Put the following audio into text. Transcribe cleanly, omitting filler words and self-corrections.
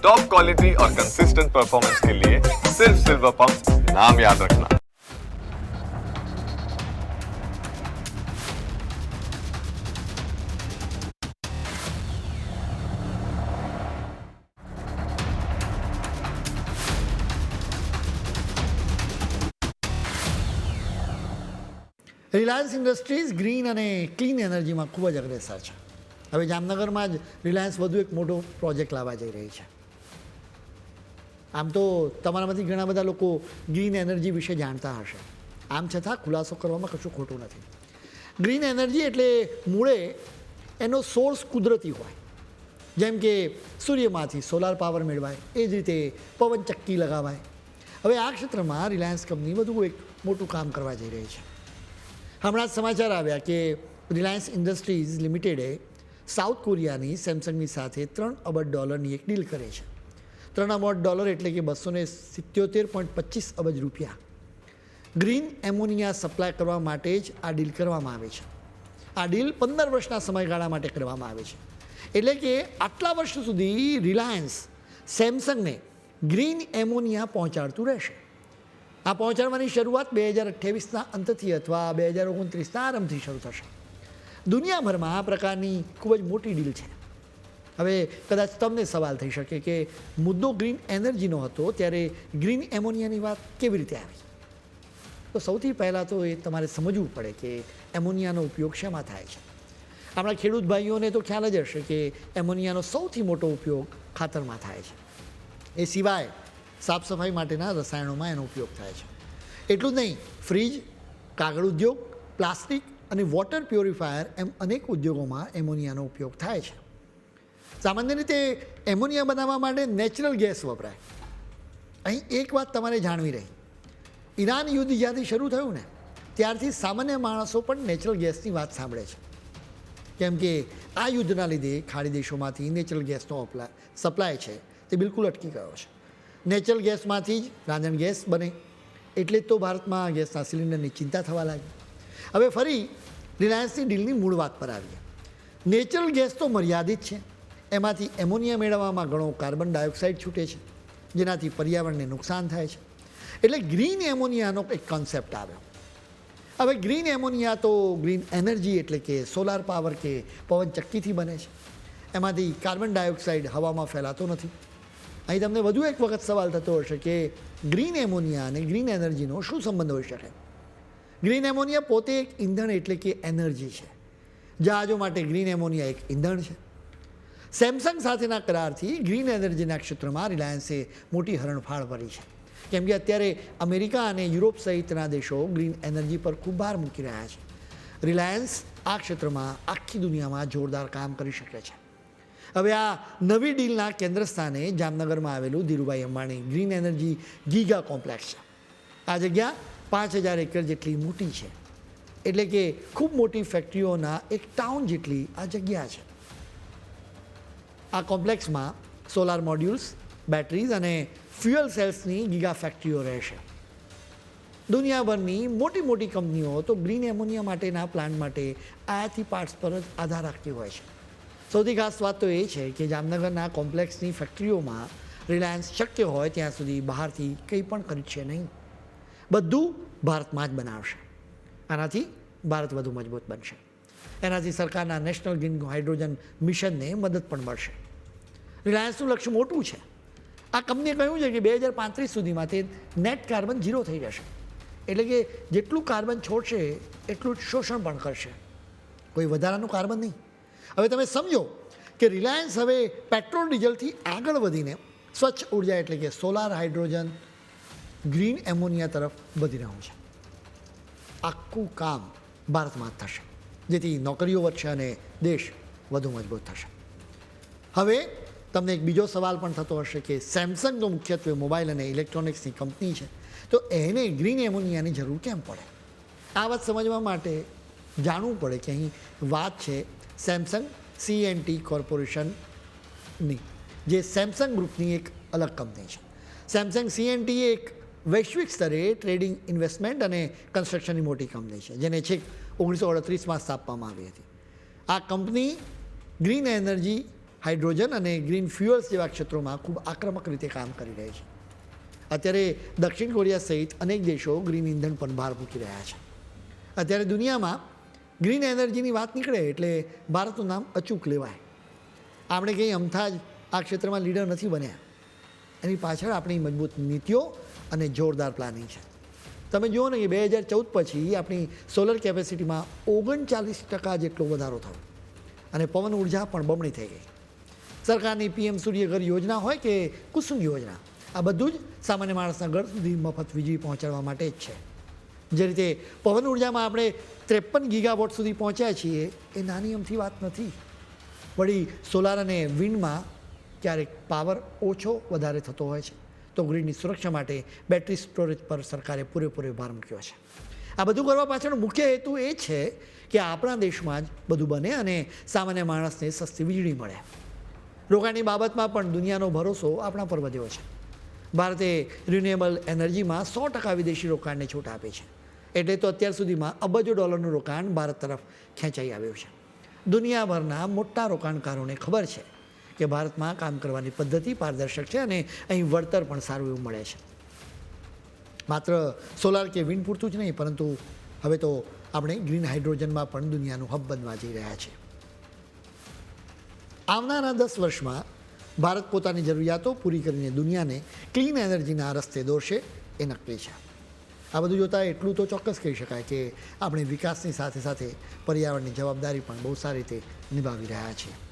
Top quality और consistent performance के लिए सिर्फ सिल्वर पंप नाम याद रखना। રિલાયન્સ ઇન્ડસ્ટ્રીઝ ગ્રીન અને ક્લીન એનર્જીમાં ખૂબ જ અગ્રેસર છે. હવે જામનગરમાં જ રિલાયન્સ વધુ એક મોટો પ્રોજેક્ટ લાવવા જઈ રહી છે. આમ તો તમારામાંથી ઘણા બધા લોકો ગ્રીન એનર્જી વિશે જાણતા હશે, આમ છતાં ખુલાસો કરવામાં કશું ખોટું નથી. ગ્રીન એનર્જી એટલે મૂળે એનો સોર્સ કુદરતી હોય, જેમ કે સૂર્યમાંથી સોલાર પાવર મેળવાય, એ જ રીતે પવન ચક્કી લગાવાય. હવે આ ક્ષેત્રમાં રિલાયન્સ કંપની વધુ એક મોટું કામ કરવા જઈ રહી છે. હમણાં જ સમાચાર આવ્યા કે રિલાયન્સ ઇન્ડસ્ટ્રીઝ લિમિટેડે સાઉથ કોરિયાની સેમસંગની સાથે $3 અબજ એક ડીલ કરે છે. $3 અબજ એટલે કે 277.25 અબજ રૂપિયા ગ્રીન એમોનિયા સપ્લાય કરવા માટે જ આ ડીલ કરવામાં આવે છે. આ ડીલ 15 વર્ષના સમયગાળા માટે કરવામાં આવે છે. એટલે કે આટલા વર્ષ સુધી રિલાયન્સ સેમસંગને ગ્રીન એમોનિયા પહોંચાડતું રહેશે. આ પહોંચાડવાની શરૂઆત 2028ના અંતથી અથવા 2029ના આરંભથી શરૂ થશે. દુનિયાભરમાં આ પ્રકારની ખૂબ જ મોટી ડીલ છે. હવે કદાચ તમને સવાલ થઈ શકે કે મુદ્દો ગ્રીન એનર્જીનો હતો, ત્યારે ગ્રીન એમોનિયાની વાત કેવી રીતે આવી? તો સૌથી પહેલાં તો એ તમારે સમજવું પડે કે એમોનિયાનો ઉપયોગ શેમાં થાય છે. આપણા ખેડૂત ભાઈઓને તો ખ્યાલ જ હશે કે એમોનિયાનો સૌથી મોટો ઉપયોગ ખાતરમાં થાય છે. એ સિવાય સાફ સફાઈ માટેના રસાયણોમાં એનો ઉપયોગ થાય છે. એટલું જ નહીં, ફ્રીજ, કાગળ ઉદ્યોગ, પ્લાસ્ટિક અને વોટર પ્યોરિફાયર એમ અનેક ઉદ્યોગોમાં એમોનિયાનો ઉપયોગ થાય છે. સામાન્ય રીતે એમોનિયા બનાવવા માટે નેચરલ ગેસ વપરાય. અહીં એક વાત તમારે જાણવી રહી, ઈરાન યુદ્ધ જ્યાંથી શરૂ થયું ને ત્યારથી સામાન્ય માણસો પણ નેચરલ ગેસની વાત સાંભળે છે. કેમ કે આ યુદ્ધના લીધે ખાડી દેશોમાંથી નેચરલ ગેસનો સપ્લાય છે તે બિલકુલ અટકી ગયો છે. નેચરલ ગેસમાંથી જ રાંધણ ગેસ બને, એટલે જ તો ભારતમાં ગેસના સિલિન્ડરની ચિંતા થવા લાગી. હવે ફરી રિલાયન્સની ડીલની મૂળ વાત પર આવીએ. નેચરલ ગેસ તો મર્યાદિત છે, એમાંથી એમોનિયા મેળવવામાં ઘણો કાર્બન ડાયોક્સાઇડ છૂટે છે, જેનાથી પર્યાવરણને નુકસાન થાય છે. એટલે ગ્રીન એમોનિયાનો એક કોન્સેપ્ટ આવ્યો. હવે ગ્રીન એમોનિયા તો ગ્રીન એનર્જી એટલે કે સોલાર પાવર કે પવન ચક્કીથી બને છે. એમાંથી કાર્બન ડાયોક્સાઇડ હવામાં ફેલાતો નથી. અહીં તમને વધુ એક વખત સવાલ થતો હશે કે ગ્રીન એમોનિયા અને ગ્રીન એનર્જીનો શું સંબંધ હોઈ શકે? ગ્રીન એમોનિયા પોતે એક ઈંધણ એટલે કે એનર્જી છે. જહાજો માટે ગ્રીન એમોનિયા એક ઈંધણ છે. સેમસંગ સાથેના કરારથી ગ્રીન એનર્જીના ક્ષેત્રમાં રિલાયન્સે મોટી હરણફાળ ભરી છે. કેમ કે અત્યારે અમેરિકા અને યુરોપ સહિતના દેશો ગ્રીન એનર્જી પર ખૂબ ભાર મૂકી રહ્યા છે. રિલાયન્સ આ ક્ષેત્રમાં આખી દુનિયામાં જોરદાર કામ કરી શકે છે. હવે આ નવી ડીલના કેન્દ્ર સ્થાને જામનગરમાં આવેલું Dhirubhai Ambani green energy giga complex છે. આ જગ્યા 5000 એકર જેટલી મોટી છે. એટલે કે ખૂબ મોટી ફેક્ટરીઓના એક ટાઉન જેટલી આ જગ્યા છે. આ કોમ્પ્લેક્સમાં સોલાર મોડ્યુલ્સ, બેટરીઝ અને ફ્યુઅલ સેલ્સની ગીગા ફેક્ટરીઓ રહેશે. દુનિયાભરની મોટી મોટી કંપનીઓ તો ગ્રીન એમોનિયા માટેના પ્લાન્ટ માટે આયાતી પાર્ટ્સ પર જ આધાર રાખતી હોય છે. સૌથી ખાસ વાત તો એ છે કે જામનગરના કોમ્પ્લેક્સની ફેક્ટરીઓમાં રિલાયન્સ શક્ય હોય ત્યાં સુધી બહારથી કંઈ પણ ખરીદશે નહીં. બધું ભારતમાં જ બનાવશે. આનાથી ભારત વધુ મજબૂત બનશે. એનાથી સરકારના નેશનલ ગ્રીન હાઇડ્રોજન મિશનને મદદ પણ મળશે. રિલાયન્સનું લક્ષ્ય મોટું છે. આ કંપનીએ કહ્યું છે કે 2035 સુધીમાં તે નેટ કાર્બન 0 થઈ જશે. એટલે કે જેટલું કાર્બન છોડશે એટલું જ શોષણ પણ કરશે, કોઈ વધારાનું કાર્બન નહીં. હવે તમે સમજો કે રિલાયન્સ હવે પેટ્રોલ ડીઝલથી આગળ વધીને સ્વચ્છ ઉર્જા એટલે કે સોલાર, હાઇડ્રોજન, ગ્રીન એમોનિયા તરફ વધી રહ્યું છે. આખું કામ ભારતમાં જ થશે, જેથી નોકરીઓ વધશે અને દેશ વધુ મજબૂત થશે. હવે તમને એક બીજો સવાલ પણ થતો હશે કે સેમસંગ તો મુખ્યત્વે મોબાઈલ અને ઇલેક્ટ્રોનિક્સની કંપની છે, તો એને ગ્રીન એમોનિયાની જરૂર કેમ પડે? આ વાત સમજવા માટે જાણવું પડે કે અહીં વાત છે સેમસંગ C&T કોર્પોરેશનની, જે સેમસંગ ગ્રુપની એક અલગ કંપની છે. સેમસંગ C&T એક વૈશ્વિક સ્તરે ટ્રેડિંગ, ઇન્વેસ્ટમેન્ટ અને કન્સ્ટ્રક્શનની મોટી કંપની છે, જેને છેક 1938માં સ્થાપવામાં આવી હતી. આ કંપની ગ્રીન એનર્જી હાઇડ્રોજન અને ગ્રીન ફ્યુઅલ્સ જેવા ક્ષેત્રોમાં ખૂબ આક્રમક રીતે કામ કરી રહી છે. અત્યારે દક્ષિણ કોરિયા સહિત અનેક દેશો ગ્રીન ઇંધણ પર ભાર મૂકી રહ્યા છે. અત્યારે દુનિયામાં ગ્રીન એનર્જીની વાત નીકળે એટલે ભારતનું નામ અચૂક લેવાય. આપણે કંઈ અમથા જ આ ક્ષેત્રમાં લીડર નથી બન્યા. એની પાછળ આપણી મજબૂત નીતિઓ અને જોરદાર પ્લાનિંગ છે. તમે જુઓ ને કે 2014 પછી આપણી સોલર કેપેસિટીમાં 39% જેટલો વધારો થયો અને પવન ઉર્જા પણ બમણી થઈ ગઈ. સરકારની PM સૂર્યઘર યોજના હોય કે કુસુમ યોજના, આ બધું જ સામાન્ય માણસના ઘર સુધી મફત વીજળી પહોંચાડવા માટે જ છે. જે રીતે પવન ઉર્જામાં આપણે 53 ગીગાવોટ સુધી પહોંચ્યા છીએ એ નાની અમથી વાત નથી. વળી સોલાર અને વિન્ડમાં ક્યારેક પાવર ઓછો વધારે થતો હોય છે તો ગ્રીડની સુરક્ષા માટે બેટરી સ્ટોરેજ પર સરકારે પૂરેપૂરો ભાર મૂક્યો છે. આ બધું કરવા પાછળનો મુખ્ય હેતુ એ છે કે આપણા દેશમાં જ બધું બને અને સામાન્ય માણસને સસ્તી વીજળી મળે. રોકાણની બાબતમાં પણ દુનિયાનો ભરોસો આપણા પર વધ્યો છે. ભારતે રિન્યુએબલ એનર્જીમાં 100% વિદેશી રોકાણને છૂટ આપી છે. એટલે તો અત્યાર સુધીમાં અબજો ડોલરનું રોકાણ ભારત તરફ ખેંચાઈ આવ્યું છે. દુનિયાભરના મોટા રોકાણકારોને ખબર છે કે ભારતમાં કામ કરવાની પદ્ધતિ પારદર્શક છે અને અહીં વળતર પણ સારું એવું મળે છે. માત્ર સોલાર કે વિન્ડ પૂરતું જ નહીં, પરંતુ હવે તો આપણે ગ્રીન હાઇડ્રોજનમાં પણ દુનિયાનું હબ બનવા જઈ રહ્યા છીએ. આવનારા 10 વર્ષમાં ભારત પોતાની જરૂરિયાતો પૂરી કરીને દુનિયાને ક્લીન એનર્જીના રસ્તે દોરશે એ નક્કી છે. આ બધું જોતાં એટલું તો ચોક્કસ કહી શકાય કે આપણે વિકાસની સાથે સાથે પર્યાવરણની જવાબદારી પણ બહુ સારી રીતે નિભાવી રહ્યા છીએ.